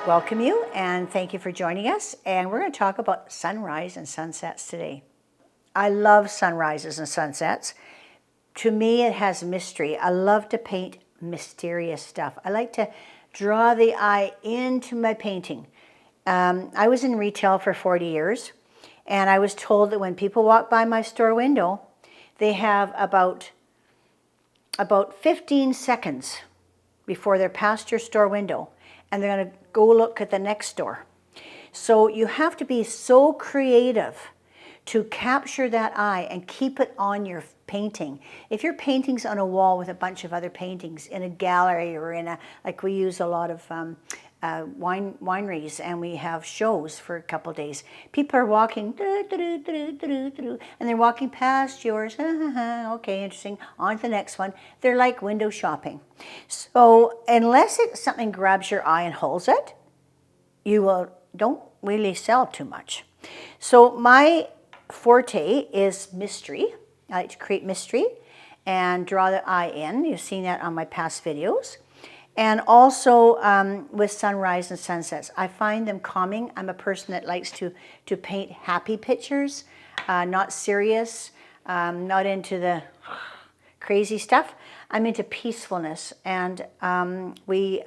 welcome you and thank you for joining us. And we're going to talk about sunrise and sunsets today. I love sunrises and sunsets. To me, it has mystery. I love to paint mysterious stuff. I like to draw the eye into my painting. I was in retail for 40 years, and I was told that when people walk by my store window, they have about 15 seconds before they're past your store window, and they're going to go look at the next store. So you have to be so creative to capture that eye and keep it on your painting. If your painting's on a wall with a bunch of other paintings in a gallery or in a, like we use a lot of wineries, and we have shows for a couple of days. People are walking, and they're walking past yours. Okay, interesting. On to the next one. They're like window shopping. So unless something grabs your eye and holds it, you don't really sell too much. So my forte is mystery. I like to create mystery and draw the eye in. You've seen that on my past videos. And also with sunrise and sunsets, I find them calming. I'm a person that likes to paint happy pictures, not serious, not into the crazy stuff. I'm into peacefulness, and we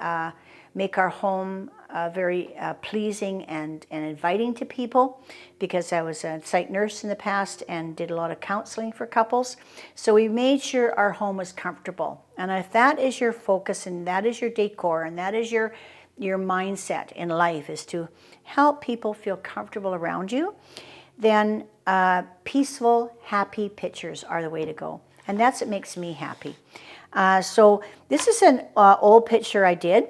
make our home very pleasing and inviting to people, because I was a psych nurse in the past and did a lot of counseling for couples. So we made sure our home was comfortable. And if that is your focus, and that is your decor, and that is your mindset in life, is to help people feel comfortable around you, then peaceful, happy pictures are the way to go. And that's what makes me happy. So this is an old picture I did.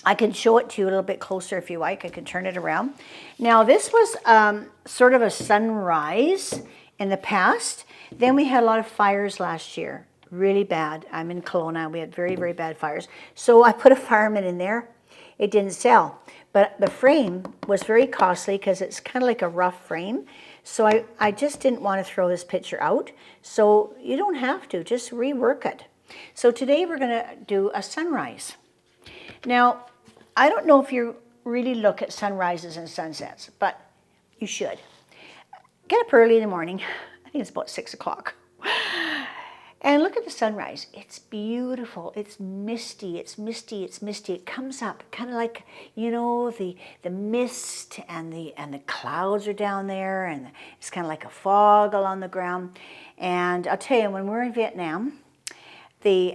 I can show it to you a little bit closer if you like. I can turn it around. Now this was sort of a sunrise in the past. Then we had a lot of fires last year, really bad. I'm in Kelowna. We had very, very bad fires. So I put a fireman in there. It didn't sell, but the frame was very costly because it's kind of like a rough frame. So I just didn't want to throw this picture out. So you don't have to, just rework it. So today we're going to do a sunrise. Now, I don't know if you really look at sunrises and sunsets, but you should. Get up early in the morning. I think it's about 6 o'clock. And look at the sunrise. It's beautiful. It's misty. It's misty. It's misty. It comes up kind of like, you know, the mist and the clouds are down there, and it's kind of like a fog along the ground. And I'll tell you, when we were in Vietnam, the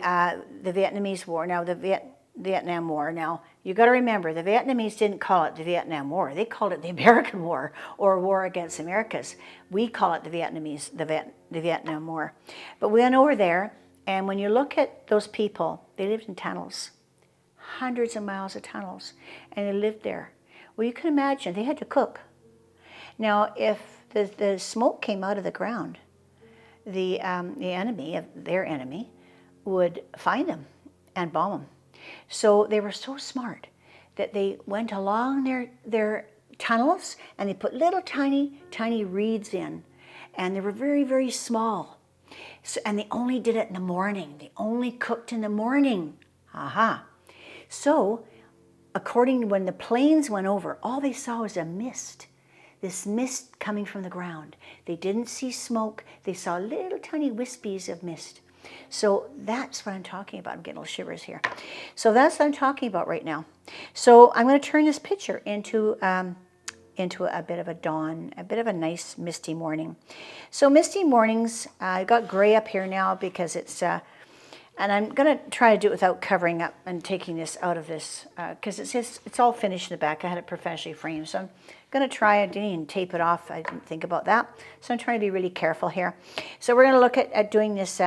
Vietnamese War. Now the Vietnam War. Now you got to remember, the Vietnamese didn't call it the Vietnam War. They called it the American War, or War Against Americas. We call it the Vietnam War. But we went over there, and when you look at those people, they lived in tunnels, hundreds of miles of tunnels, and they lived there. Well, you can imagine they had to cook. Now, if the smoke came out of the ground, the enemy, their enemy, would find them and bomb them. So they were so smart that they went along their tunnels, and they put little tiny reeds in, and they were very, very small. So, and they only did it in the morning. They only cooked in the morning. So according to when the planes went over, all they saw was a mist. This mist coming from the ground. They didn't see smoke. They saw little tiny wispies of mist. So that's what I'm talking about. I'm getting little shivers here. So that's what I'm talking about right now. So I'm going to turn this picture into a bit of a dawn, a bit of a nice misty morning. So misty mornings, I've got gray up here now because it's, and I'm going to try to do it without covering up and taking this out of this, because it's all finished in the back. I had it professionally framed. So I'm going to try, I didn't even tape it off. I didn't think about that. So I'm trying to be really careful here. So we're going to look at doing this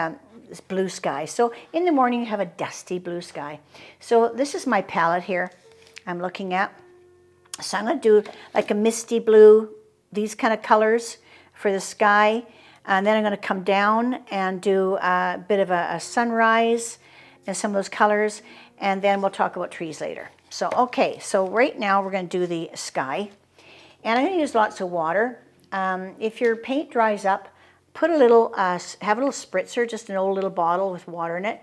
this blue sky. So in the morning you have a dusty blue sky. So this is my palette here I'm looking at. So I'm going to do like a misty blue, these kind of colors for the sky. And then I'm going to come down and do a bit of a sunrise and some of those colors. And then we'll talk about trees later. So, okay, so right now we're going to do the sky. And I'm going to use lots of water. If your paint dries up, put a little, have a little spritzer, just an old little bottle with water in it,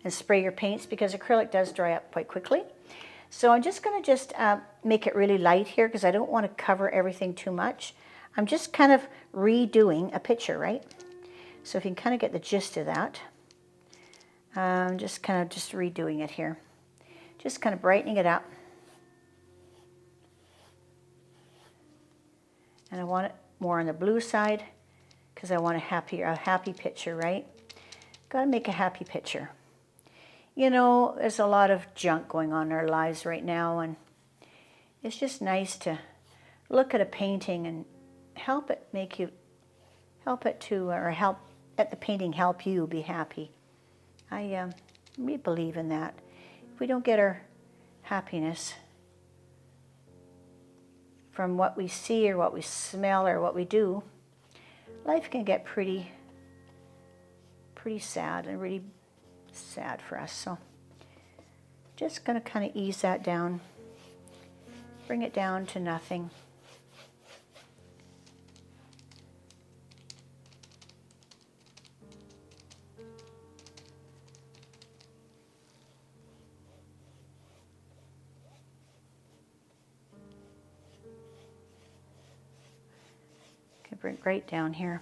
and spray your paints, because acrylic does dry up quite quickly. So I'm just going to make it really light here because I don't want to cover everything too much. I'm just kind of redoing a picture, right? So if you can kind of get the gist of that, I'm just kind of just redoing it here. Just kind of brightening it up. And I want it more on the blue side because I want a happy picture, right? Got to make a happy picture. You know, there's a lot of junk going on in our lives right now, and it's just nice to look at a painting and help let the painting help you be happy. I really believe in that. If we don't get our happiness from what we see or what we smell or what we do, life can get pretty sad and really sad for us. So just going to kind of ease that down, bring it down to nothing. Okay, bring it right down here.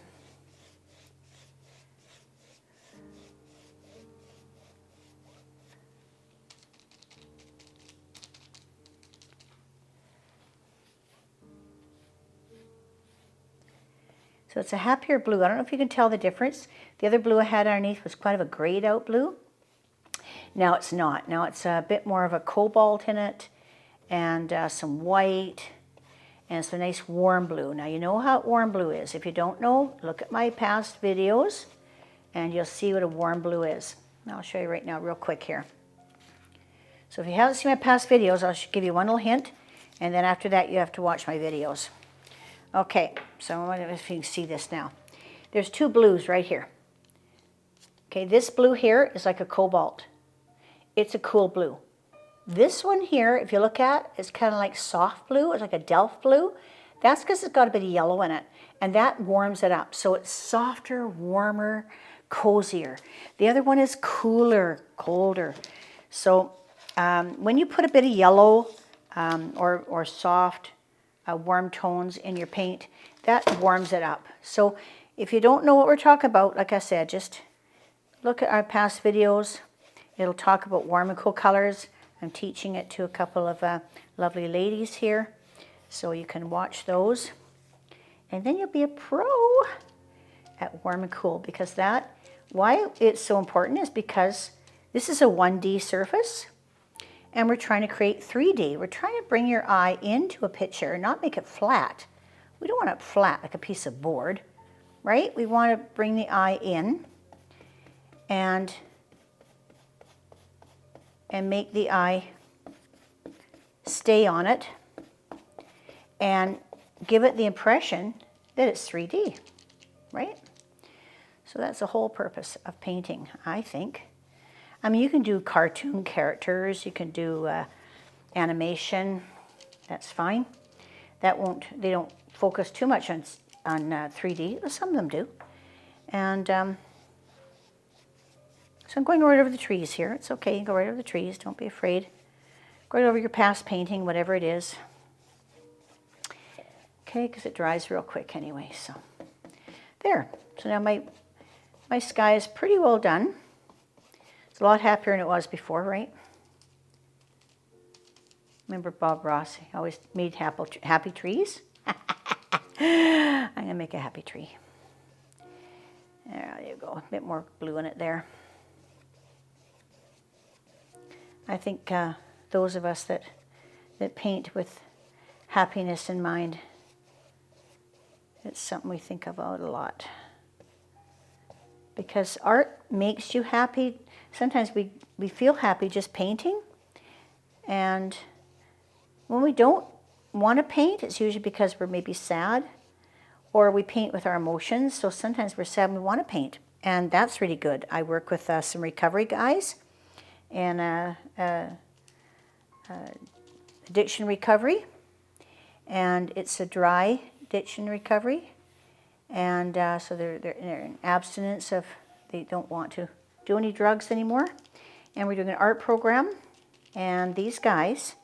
So it's a happier blue. I don't know if you can tell the difference. The other blue I had underneath was quite of a grayed out blue. Now it's not. Now it's a bit more of a cobalt in it and some white and it's a nice warm blue. Now you know how warm blue is. If you don't know, look at my past videos and you'll see what a warm blue is. I'll show you right now real quick here. So if you haven't seen my past videos, I'll give you one little hint and then after that you have to watch my videos. Okay, so I wonder if you can see this now. There's two blues right here. Okay, this blue here is like a cobalt. It's a cool blue. This one here, if you look at, is kind of like soft blue. It's like a Delft blue. That's because it's got a bit of yellow in it, and that warms it up. So it's softer, warmer, cozier. The other one is cooler, colder. So when you put a bit of yellow or soft, warm tones in your paint, that warms it up. So if you don't know what we're talking about, like I said, just look at our past videos. It'll talk about warm and cool colors. I'm teaching it to a couple of lovely ladies here, so you can watch those. And then you'll be a pro at warm and cool, because why it's so important is because this is a 1D surface. And we're trying to create 3D. We're trying to bring your eye into a picture and not make it flat. We don't want it flat like a piece of board, right? We want to bring the eye in and make the eye stay on it and give it the impression that it's 3D, right? So that's the whole purpose of painting, I think. I mean, you can do cartoon characters, you can do animation, that's fine. They don't focus too much on 3D, some of them do. And so I'm going right over the trees here. It's okay, you can go right over the trees, don't be afraid. Go right over your past painting, whatever it is. Okay, because it dries real quick anyway, so. There, so now my sky is pretty well done. It's a lot happier than it was before, right? Remember Bob Ross? He always made happy trees. I'm going to make a happy tree. There you go. A bit more blue in it there. I think those of us that paint with happiness in mind, it's something we think about a lot. Because art makes you happy. Sometimes we feel happy just painting. And when we don't want to paint, it's usually because we're maybe sad or we paint with our emotions. So sometimes we're sad and we want to paint. And that's really good. I work with some recovery guys and addiction recovery. And it's a dry addiction recovery. And so they're in abstinence of, they don't want to do any drugs anymore. And we're doing an art program. And these guys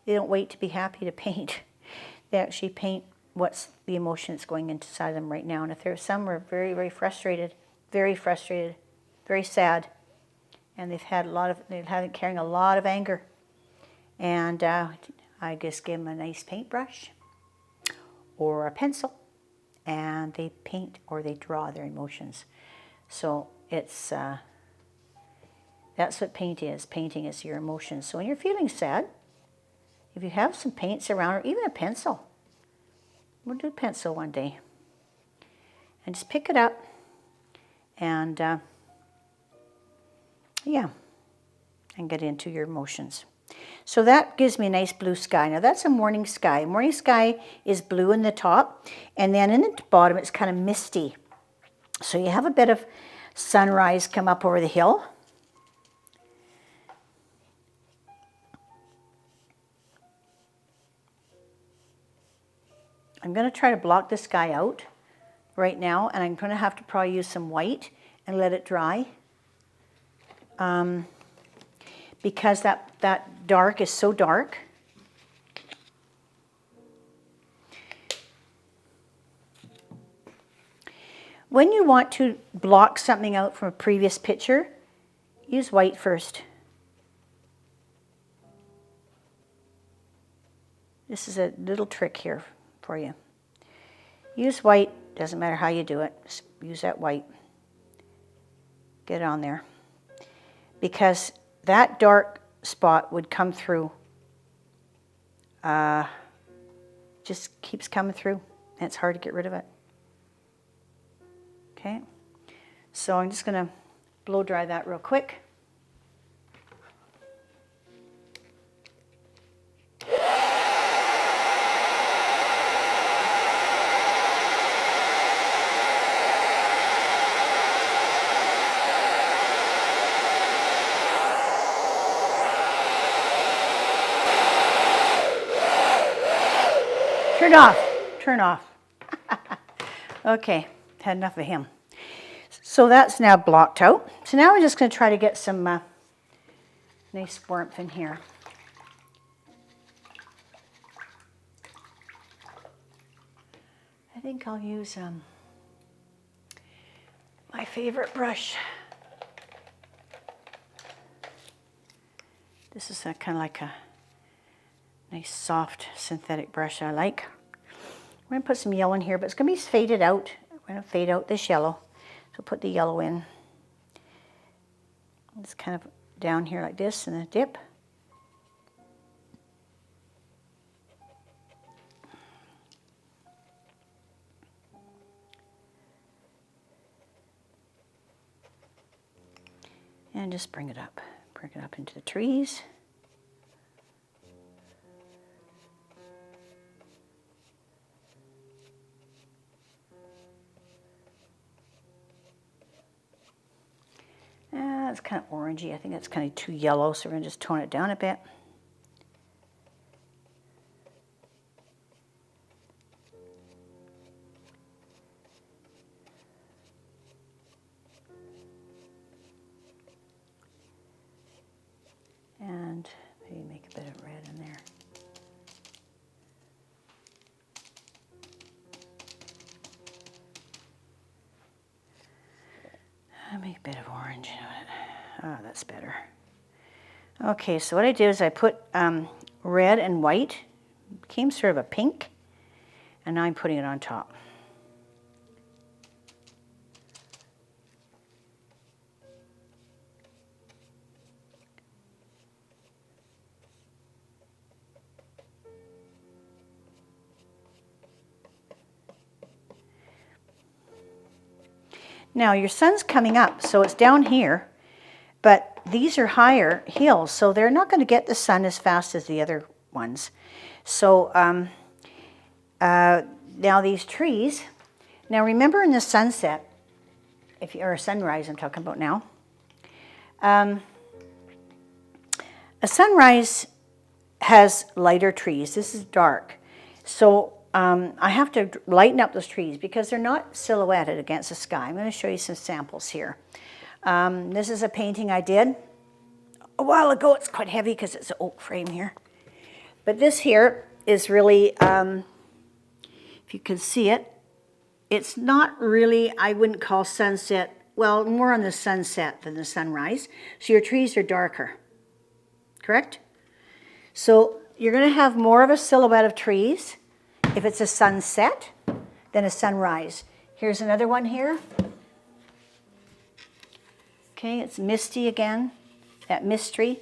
They don't wait to be happy to paint. They actually paint what's the emotion that's going inside them right now. And if there's some are very, very frustrated, very sad, and they've had carrying a lot of anger. And I just give them a nice paintbrush or a pencil, and they paint or they draw their emotions. So it's that's what paint is. Painting is your emotions. So when you're feeling sad, if you have some paints around, or even a pencil, we'll do a pencil one day, and just pick it up, and yeah, and get into your emotions. So that gives me a nice blue sky. Now that's a morning sky. Morning sky is blue in the top, and then in the bottom it's kind of misty. So you have a bit of sunrise come up over the hill. I'm going to try to block this sky out right now, and I'm going to have to probably use some white and let it dry. Because that dark is so dark. When you want to block something out from a previous picture, use white first. This is a little trick here for you. Use white, doesn't matter how you do it, just use that white. Get it on there. Because that dark spot would come through. Just keeps coming through, and it's hard to get rid of it. Okay, so I'm just going to blow dry that real quick. Turn off. Turn off. Okay, had enough of him. So that's now blocked out. So now we're just going to try to get some nice warmth in here. I think I'll use my favorite brush. This is kind of like a nice soft synthetic brush I like. We're going to put some yellow in here, but it's going to be faded out. We're going to fade out this yellow. So put the yellow in. It's kind of down here like this in a dip. And just bring it up into the trees. It's kind of orangey. I think that's kind of too yellow, so we're going to just tone it down a bit. And maybe make a bit of red in there. I'll make a bit of orange in it. Oh, that's better. Okay, so what I did is I put red and white, became sort of a pink, and now I'm putting it on top. Now your sun's coming up, so it's down here, but these are higher hills, so they're not going to get the sun as fast as the other ones. So now these trees, now remember in the sunset, or sunrise I'm talking about now, a sunrise has lighter trees. This is dark. So I have to lighten up those trees because they're not silhouetted against the sky. I'm going to show you some samples here. This is a painting I did a while ago. It's quite heavy because it's an oak frame here. But this here is really, if you can see it, it's not really, I wouldn't call sunset, well, more on the sunset than the sunrise. So your trees are darker, correct? So you're going to have more of a silhouette of trees if it's a sunset than a sunrise. Here's another one here. Okay, it's misty again, that mystery.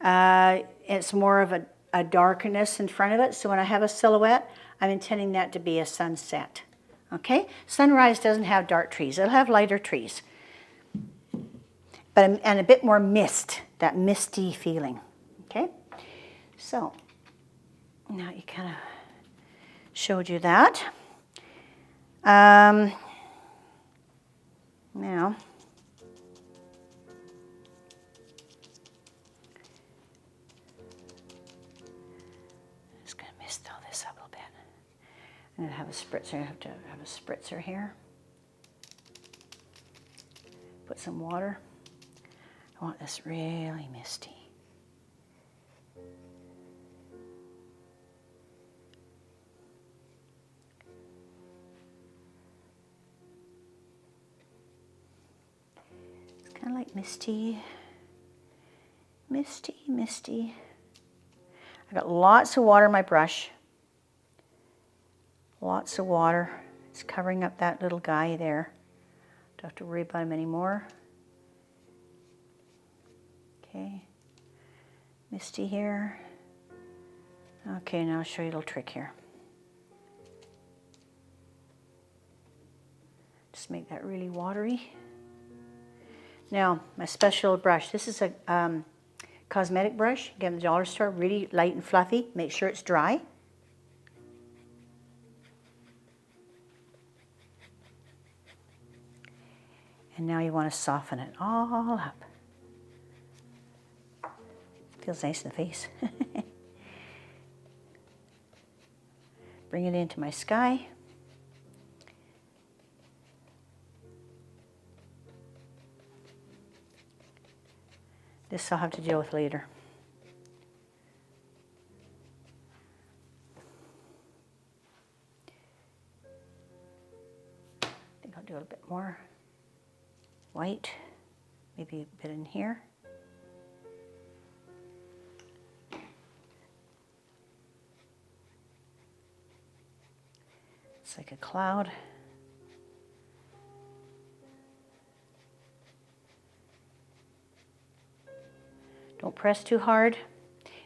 It's more of a darkness in front of it. So when I have a silhouette, I'm intending that to be a sunset. Okay, sunrise doesn't have dark trees. It'll have lighter trees. But, and a bit more mist, that misty feeling. Okay, so now you kind of showed you that. Now, just going to mist all this up a little bit. I'm going to have a spritzer. I have to have a spritzer here. Put some water. I want this really misty. It's kind of like misty, misty, misty. I got lots of water in my brush. Lots of water. It's covering up that little guy there. Don't have to worry about him anymore. Okay. Misty here. Okay, now I'll show you a little trick here. Just make that really watery. Now, my special brush. This is a cosmetic brush. Get in the dollar store. Really light and fluffy. Make sure it's dry. And now you want to soften it all up. Feels nice in the face. Bring it into my sky. This I'll have to deal with later. I think I'll do a little bit more white, maybe a bit in here. It's like a cloud. Don't press too hard,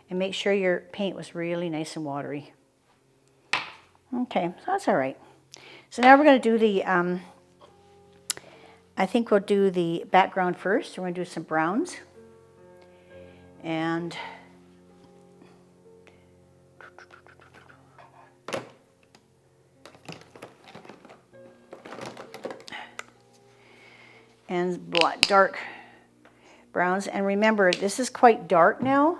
and make sure your paint was really nice and watery. Okay, so that's all right. So now we're going to do the, I think we'll do the background first. We're going to do some browns. And dark browns. And remember, this is quite dark now,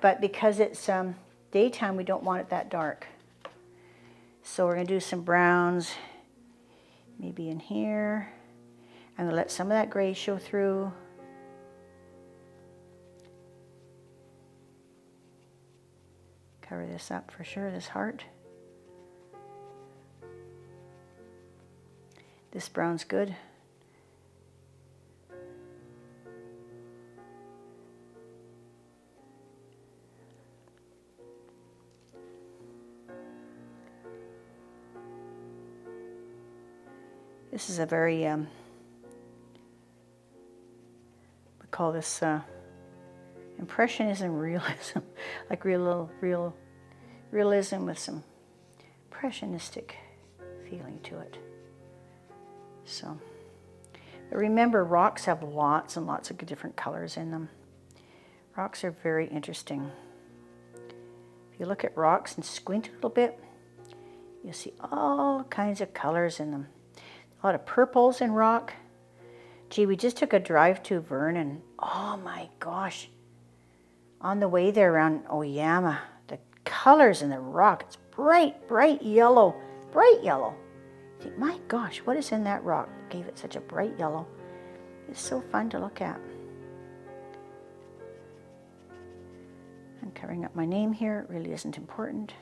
but because it's daytime, we don't want it that dark. So we're going to do some browns, maybe in here. I'm going to let some of that gray show through. Cover this up for sure, this heart. This brown's good. This is a very, we call this impressionism realism, like realism with some impressionistic feeling to it. So, but remember, rocks have lots and lots of different colors in them. Rocks are very interesting. If you look at rocks and squint a little bit, you'll see all kinds of colors in them. A lot of purples in rock. Gee, we just took a drive to Vernon. Oh my gosh. On the way there around Oyama, the colors in the rock, it's bright, bright yellow, bright yellow. You think, my gosh, what is in that rock that gave it such a bright yellow? It's so fun to look at. I'm covering up my name here, it really isn't important.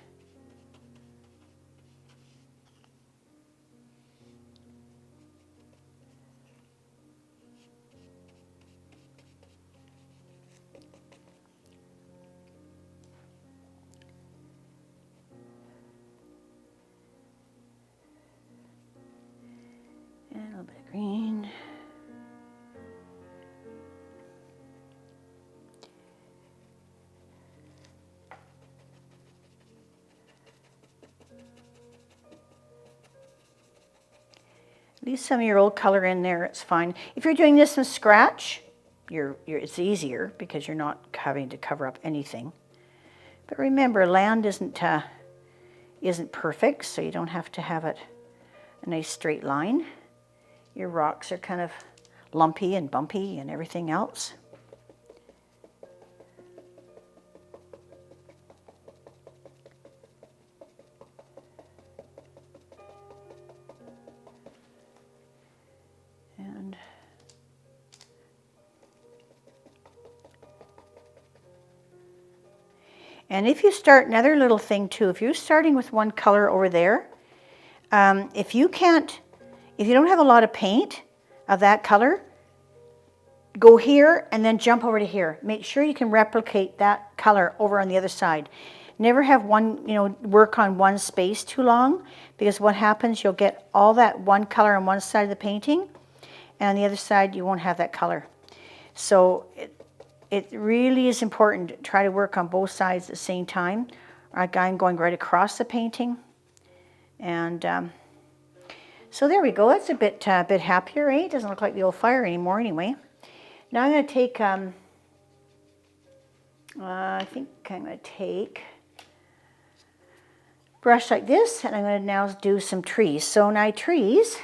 And a little bit of green. Leave some of your old color in there, it's fine. If you're doing this from scratch, it's easier because you're not having to cover up anything. But remember, land isn't perfect, so you don't have to have it a nice straight line. Your rocks are kind of lumpy and bumpy and everything else. And if you start, another little thing too, if you're starting with one color over there, if you don't have a lot of paint of that color, go here and then jump over to here. Make sure you can replicate that color over on the other side. Never have work on one space too long, because what happens, you'll get all that one color on one side of the painting, and on the other side you won't have that color. So it really is important to try to work on both sides at the same time. I'm going right across the painting. And so there we go. That's a bit happier, eh? It doesn't look like the old fire anymore anyway. Now I'm going to take, I think I'm going to take a brush like this, and I'm going to now do some trees. So now trees,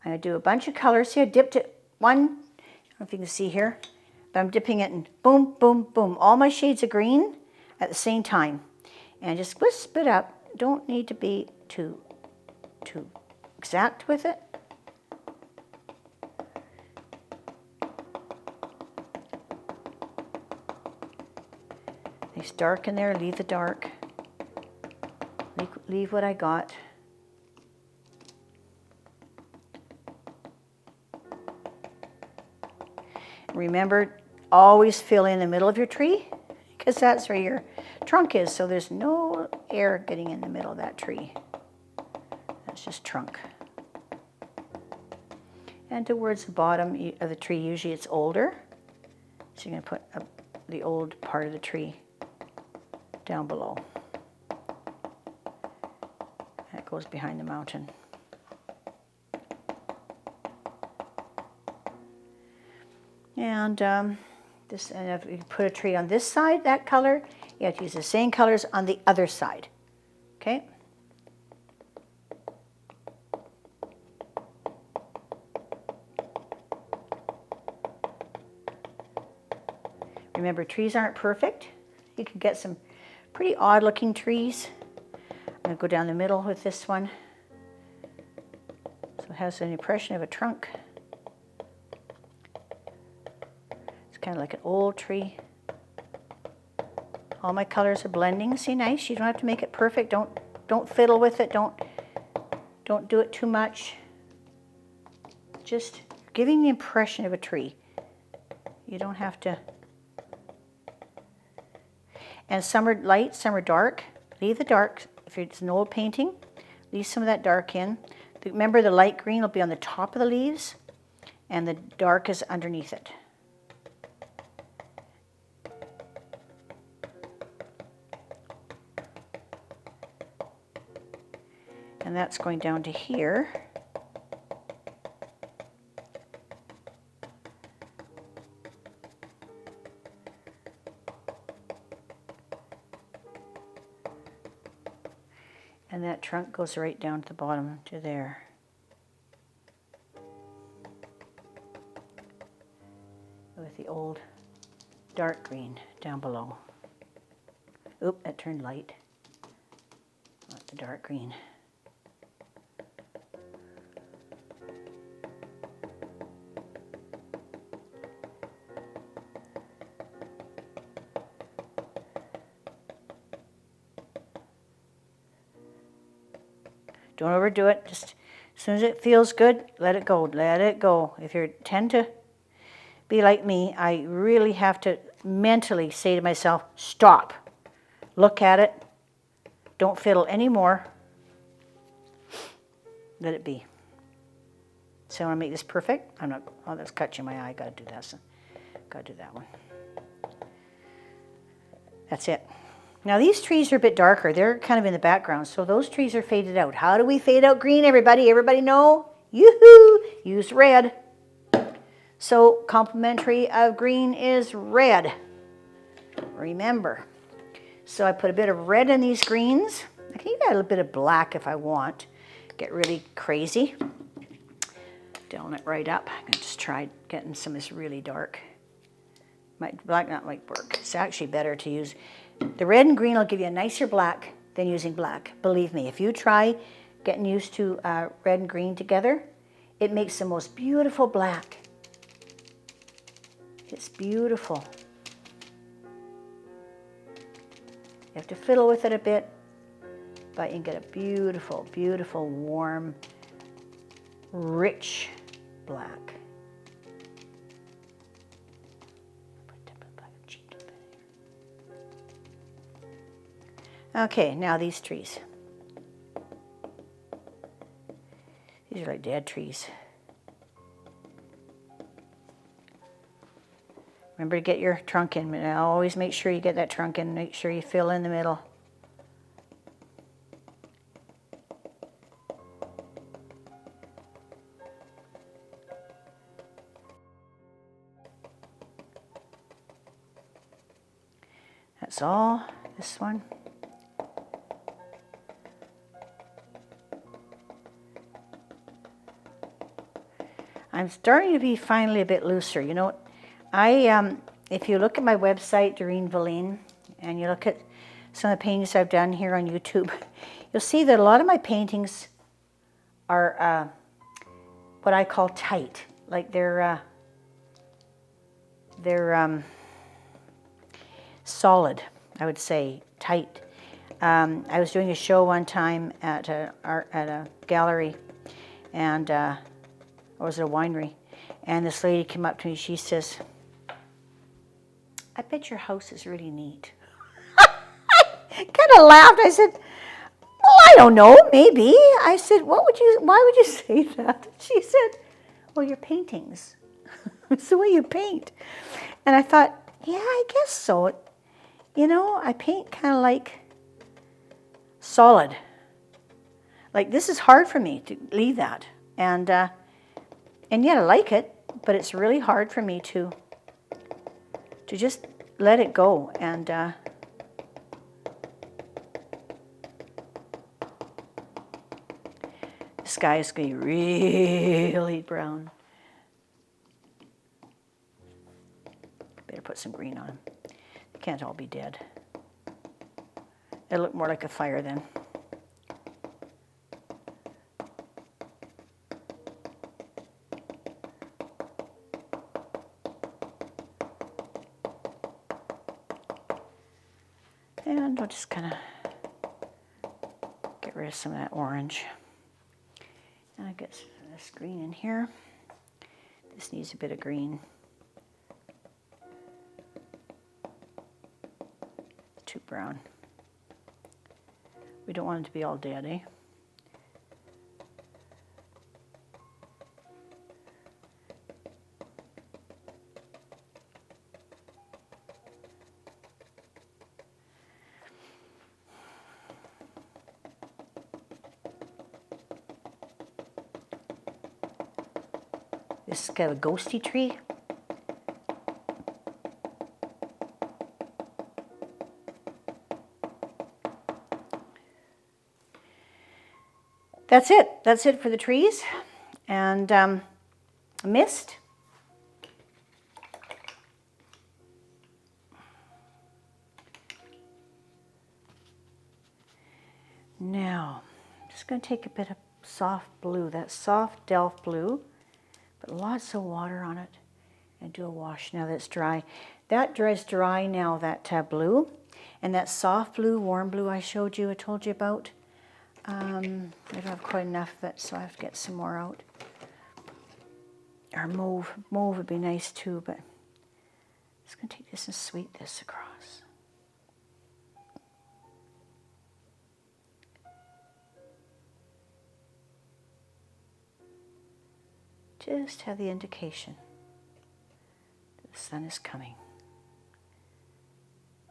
I'm going to do a bunch of colors. See, I dipped it one, I don't know if you can see here, but I'm dipping it in boom, boom, boom. All my shades of green at the same time. And just wisp it up. Don't need to be too exact with it. Nice dark in there, leave the dark. Leave what I got. Remember, always fill in the middle of your tree, because that's where your trunk is, so there's no air getting in the middle of that tree. That's just trunk. And towards the bottom of the tree, usually it's older, so you're going to put the old part of the tree down below. That goes behind the mountain. And if you put a tree on this side, that color, you have to use the same colors on the other side. Okay? Remember, trees aren't perfect. You can get some pretty odd looking trees. I'm going to go down the middle with this one, so it has an impression of a trunk. It's kind of like an old tree. All my colors are blending. See, nice. You don't have to make it perfect. Don't fiddle with it. Don't do it too much. Just giving the impression of a tree. You don't have to. And some are light, some are dark. Leave the dark. If it's an old painting, leave some of that dark in. Remember, the light green will be on the top of the leaves, and the dark is underneath it. And that's going down to here. And that trunk goes right down to the bottom to there. With the old dark green down below. Oop, that turned light. Not the dark green. Don't overdo it. Just as soon as it feels good, let it go. Let it go. If you tend to be like me, I really have to mentally say to myself, stop. Look at it. Don't fiddle anymore. Let it be. So I want to make this perfect. I'm not, oh, that's cut you in my eye. Got to do that. So, got to do that one. That's it. Now these trees are a bit darker. They're kind of in the background. So those trees are faded out. How do we fade out green, everybody? Everybody know? Yoo-hoo! Use red. So complementary of green is red. Remember. So I put a bit of red in these greens. I can even add a little bit of black if I want. Get really crazy. Down it right up. I'm going to just try getting some of this really dark. Black not might work. It's actually better to use. The red and green will give you a nicer black than using black. Believe me, if you try getting used to red and green together, it makes the most beautiful black. It's beautiful. You have to fiddle with it a bit, but you can get a beautiful, beautiful, warm, rich black. Okay, now these trees. These are like dead trees. Remember to get your trunk in. Always make sure you get that trunk in. Make sure you fill in the middle. That's all. This one. I'm starting to be finally a bit looser. You know, if you look at my website, Doreen Velin, and you look at some of the paintings I've done here on YouTube, you'll see that a lot of my paintings are what I call tight. Like they're solid, I would say, tight. I was doing a show one time at a gallery, and or was it a winery? And this lady came up to me, she says, I bet your house is really neat. I kind of laughed. I said, well, I don't know, maybe. I said, why would you say that? She said, well, your paintings. It's the way you paint. And I thought, yeah, I guess so. You know, I paint kind of like solid. Like this is hard for me to leave that. And yet I like it, but it's really hard for me to just let it go. And the sky is going to be really brown. Better put some green on them. They can't all be dead. It'll look more like a fire then. And we'll just kind of get rid of some of that orange. And I get this green in here. This needs a bit of green. Too brown. We don't want it to be all dead, eh? This is kind of a ghosty tree. That's it. That's it for the trees. And mist. Now, I'm just going to take a bit of soft blue, that soft Delft blue, but lots of water on it, and do a wash now that's dry. That dries dry now, that blue, and that soft blue, warm blue I told you about, I don't have quite enough of it, so I have to get some more out. Or mauve. Mauve would be nice too, but I'm just going to take this and sweep this across. Just have the indication that the sun is coming.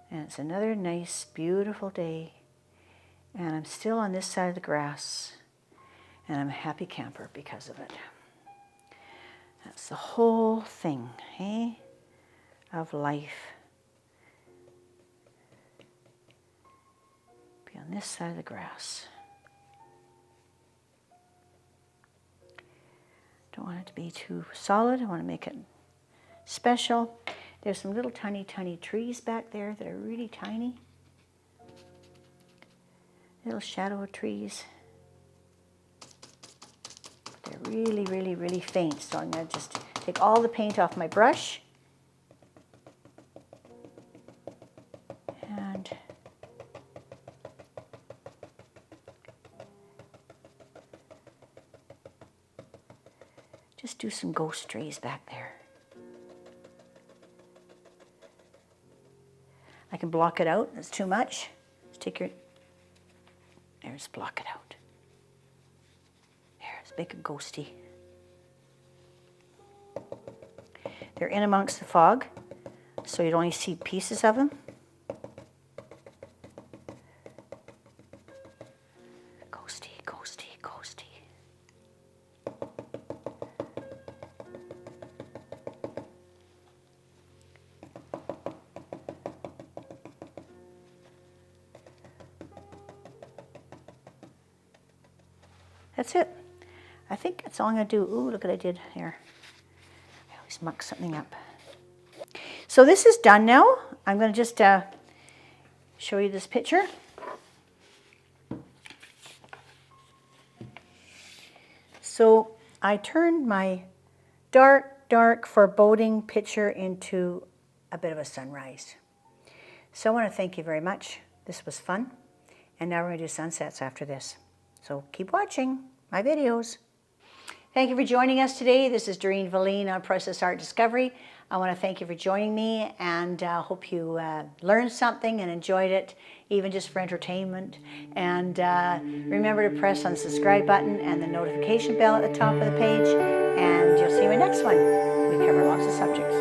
And it's another nice, beautiful day. And I'm still on this side of the grass. And I'm a happy camper because of it. That's the whole thing, eh? Of life. Be on this side of the grass. Don't want it to be too solid. I want to make it special. There's some little tiny, tiny trees back there that are really tiny. Little shadow trees. They're really, really, really faint. So I'm going to just take all the paint off my brush. And just do some ghost trees back there. I can block it out. That's too much. Just take your... There's block it out. There's make a ghosty. They're in amongst the fog, so you'd only see pieces of them. Ghosty, ghosty, ghosty. That's it. I think that's all I'm going to do. Ooh, look what I did here. I always muck something up. So this is done now. I'm going to just show you this picture. So I turned my dark, dark, foreboding picture into a bit of a sunrise. So I want to thank you very much. This was fun. And now we're going to do sunsets after this. So keep watching my videos. Thank you for joining us today. This is Doreen Velin on Process Art Discovery. I want to thank you for joining me, and hope you learned something and enjoyed it, even just for entertainment. And remember to press on the subscribe button and the notification bell at the top of the page, and you'll see my next one. We cover lots of subjects.